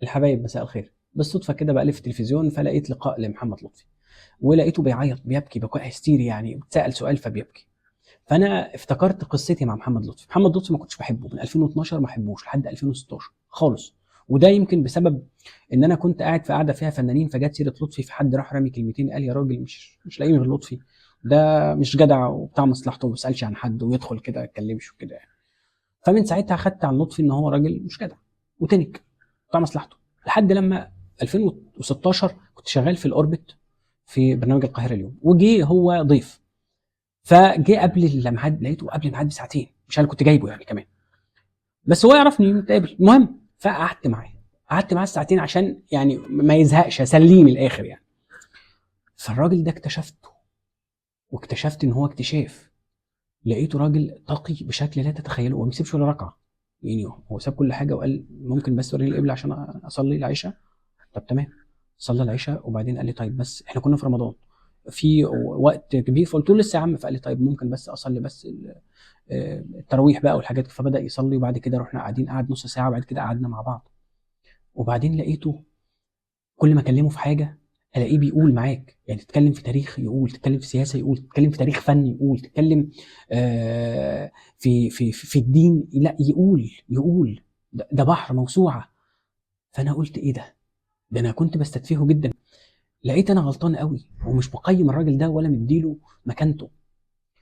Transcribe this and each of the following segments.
الحبايب مساء الخير. بالصدفه كده بقلب في التلفزيون فلقيت لقاء لمحمد لطفي، ولقيته بيعيط بيبكي بكاء هستيري، يعني سأل سؤال فبيبكي. فانا افتكرت قصتي مع محمد لطفي. محمد لطفي ما كنتش بحبه من 2012، ما بحبوش لحد 2016 خالص. وده يمكن بسبب ان انا كنت قاعد في قاعده فيها فنانين، فجت سيره لطفي، فحد راح رامي كلمتين قال يا راجل مش لاقيين غير لطفي، ده مش جدع وبتاع مصلحته وما بيسالش عن حد ويدخل كده ما يتكلمش وكده يعني. فمن ساعتها خدت عن لطفي ان هو راجل مش جدع وتنك بتاع مصلحته. لحد لما 2016 كنت شغال في الاوربت في برنامج القاهره اليوم، وجي هو ضيف. فجه قبل الميعاد، لقيته قبل الميعاد بساعتين، مش انا كنت جايبه يعني كمان، بس هو يعرفني نتقابل. المهم فقعدت معاه، قعدت معاه الساعتين عشان يعني ما يزهقش، اسليه من الاخر يعني. فالراجل ده اكتشفته، واكتشفت ان هو اكتشاف. لقيته راجل تقي بشكل لا تتخيله، وما بيسيبش ولا ركعه. يعني هو ساب كل حاجه وقال ممكن بس توريني القبله عشان اصلي العشاء. طب تمام. صلى العشاء وبعدين قال لي طيب بس احنا كنا في رمضان في وقت كبير، فقلت له لسه يا عم. فقال لي طيب ممكن بس اصلي بس التراويح بقى والحاجات. فبدا يصلي وبعد كده رحنا قاعدين، قعد نص ساعه وبعد كده قعدنا مع بعض. وبعدين لقيته كل ما اكلمه في حاجه الاقيه بيقول معاك. يعني تتكلم في تاريخ يقول، تتكلم في سياسه يقول، تتكلم في تاريخ فني يقول، تتكلم في الدين لا يقول. ده بحر موسوعه. فانا قلت ايه ده انا كنت بستدفيه جدا. لقيت انا غلطان قوي ومش مقيم الراجل ده ولا مديله مكانته.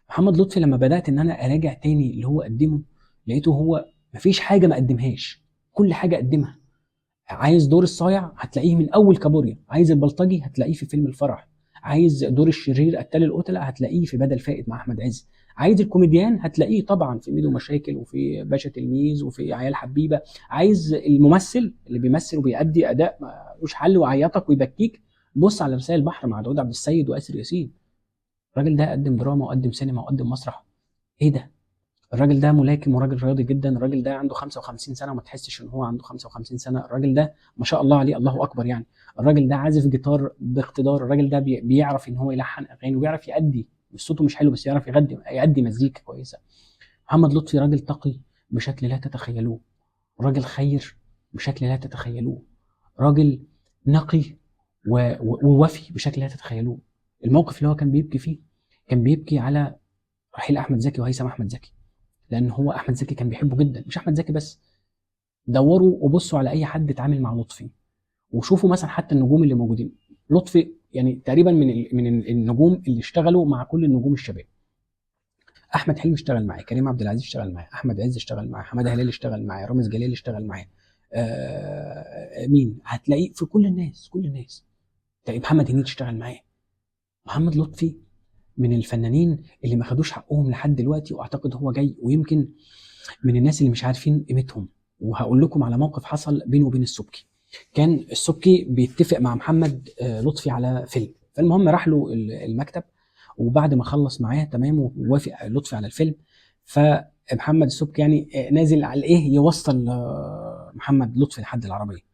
محمد لطفي لما بدات ان انا اراجع تاني اللي هو قدمه، لقيته هو مفيش حاجه ما قدمهاش، كل حاجه قدمها. عايز دور الصايع هتلاقيه من اول كابوريا، عايز البلطجي هتلاقيه في فيلم الفرح، عايز دور الشرير قتال القتلة هتلاقيه في بدل فائد مع احمد عز، عايز الكوميديان هتلاقيه طبعا في ميدو مشاكل وفي باشا تلميذ وفي عيال حبيبه، عايز الممثل اللي بيمثل وبيأدي اداء ملوش حل ويعيطك ويبكيك، بص على رسائل البحر مع داود عبد السيد واسر ياسين. الراجل ده قدم دراما وقدم سينما وقدم مسرح. ايه ده؟ الراجل ده ملاكم وراجل رياضي جدا. الراجل ده عنده 55 سنه وما تحسش ان هو عنده 55 سنه. الراجل ده ما شاء الله عليه، الله اكبر يعني. الراجل ده عازف جيتار باقتدار. الراجل ده بيعرف ان هو يلحن اغاني وبيعرف يأدي، مش صوته مش حلو بس يعرف يأدي مزيكا كويسه. محمد لطفي راجل تقي بشكل لا تتخيلوه، راجل خير بشكل لا تتخيلوه، راجل نقي ووفي بشكل لا تتخيلوه. الموقف اللي هو كان بيبكي فيه، كان بيبكي على رحيل احمد زكي وهيثم احمد زكي، لان هو احمد زكي كان بيحبه جدا. مش احمد زكي بس، دوروا وبصوا على اي حد اتعامل مع لطفي وشوفوا مثلا حتى النجوم اللي موجودين. لطفي يعني تقريبا من النجوم اللي اشتغلوا مع كل النجوم الشباب. احمد حلمي اشتغل معاه، كريم عبد العزيز اشتغل معاه، احمد عز اشتغل معاه، حماده هلال اشتغل معاه، رامز جلال اشتغل معاه. مين هتلاقيه في كل الناس، كل الناس. تلاقي محمد هنيدي اشتغل معاه. محمد لطفي من الفنانين اللي ما خدوش حقهم لحد دلوقتي، واعتقد هو جاي. ويمكن من الناس اللي مش عارفين قيمتهم. وهقول لكم على موقف حصل بينه وبين السبكي. كان السبكي بيتفق مع محمد لطفي على فيلم، فالمهم راح له المكتب، وبعد ما خلص معاه تمام ووافق لطفي على الفيلم، فمحمد السبكي يعني نازل على ايه يوصل محمد لطفي لحد العربيه.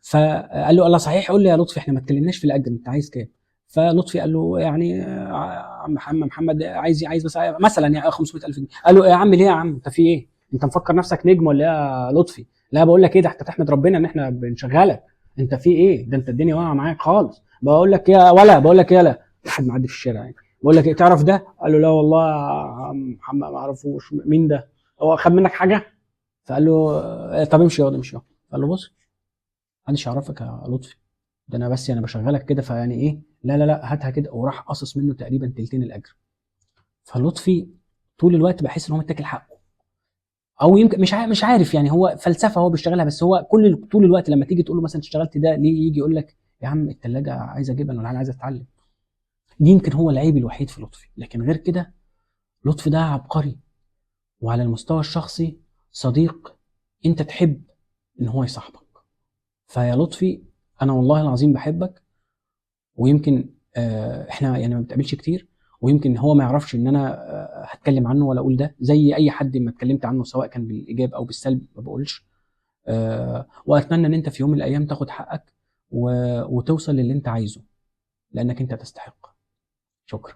فقال له الله صحيح قول لي يا لطفي احنا ما اتكلمناش في الاجر، انت عايز كام؟ فلطفي قال له يعني عم محمد عايز بس مثلا يعني 500,000 جنيه. قال له يا عم ليه يا عم انت في ايه؟ انت مفكر نفسك نجم ولا ايه يا لطفي؟ لا بقول لك ايه، ده انت تحمد ربنا ان احنا بنشغلك. انت في ايه؟ ده انت الدنيا واقعه معاك خالص. بقول لك يا ولا بقول لك يلا، واحد معدي في الشارع يعني، بقول لك ايه تعرف ده؟ قال له لا والله يا عم محمد ما اعرفوش. مين ده؟ هو خد منك حاجه؟ فقال له طب امشي يلا امشي يلا. قال له بص محدش يعرفك يا لطفي، ده انا بس يعني بشغلك كده فيعني ايه، لا هاتها كده. وراح قصص منه تقريبا تلتين الاجر. فلطفي طول الوقت بحس ان هو متاكل حقه، او يمكن مش عارف يعني، هو فلسفه هو بيشتغلها. بس هو طول الوقت لما تيجي تقول له مثلا اشتغلت ده ليه، يجي يقول لك يا عم الثلاجه عايز اجيبها ولا انا عايز اتعلم. دي يمكن هو العيب الوحيد في لطفي، لكن غير كده لطفي ده عبقري. وعلى المستوى الشخصي صديق انت تحب ان هو يصاحبك. فيا لطفي انا والله العظيم بحبك. ويمكن احنا يعني ما بنتقابلش كتير، ويمكن هو ما يعرفش ان انا هتكلم عنه ولا اقول ده زي اي حد ما اتكلمت عنه سواء كان بالايجاب او بالسلب ما بقولش. واتمنى ان انت في يوم من الايام تاخد حقك وتوصل للي انت عايزه، لانك انت تستحق. شكرا.